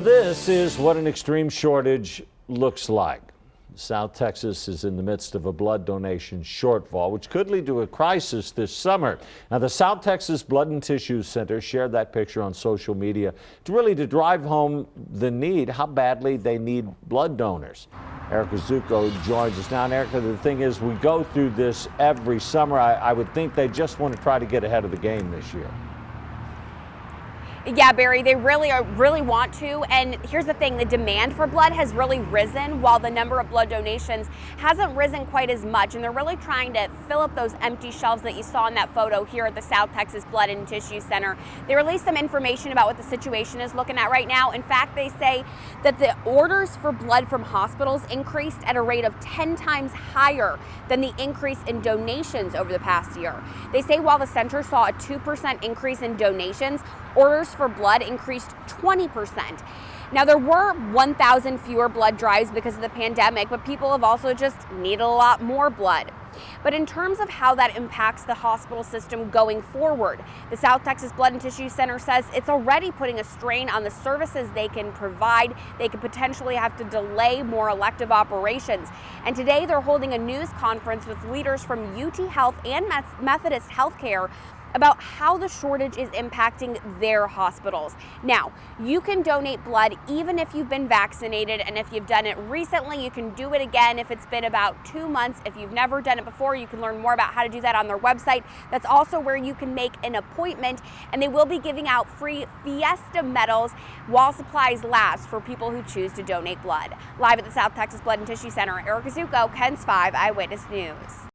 This is what an extreme shortage looks like. South Texas is in the midst of a blood donation shortfall, which could lead to a crisis this summer. Now, the South Texas Blood and Tissue Center shared that picture on social media to drive home the need, how badly they need blood donors. Erica Zucco joins us now. And Erica, the thing is, we go through this every summer. I would think they just want to try to get ahead of the game this year. Yeah, Barry, they really want to. And here's the thing, the demand for blood has really risen while the number of blood donations hasn't risen quite as much. And they're really trying to fill up those empty shelves that you saw in that photo here at the South Texas Blood and Tissue Center. They released some information about what the situation is looking at right now. In fact, they say that the orders for blood from hospitals increased at a rate of 10 times higher than the increase in donations over the past year. They say while the center saw a 2% increase in donations, orders for blood increased 20%. Now, there were 1,000 fewer blood drives because of the pandemic, but people have also just needed a lot more blood. But in terms of how that impacts the hospital system going forward, the South Texas Blood and Tissue Center says it's already putting a strain on the services they can provide. They could potentially have to delay more elective operations. And today they're holding a news conference with leaders from UT Health and Methodist Healthcare about how the shortage is impacting their hospitals. Now, you can donate blood even if you've been vaccinated, and if you've done it recently, you can do it again if it's been about 2 months. If you've never done it before, you can learn more about how to do that on their website. That's also where you can make an appointment, and they will be giving out free Fiesta medals while supplies last for people who choose to donate blood. Live at the South Texas Blood and Tissue Center, Erica Zucco, KENS 5 Eyewitness News.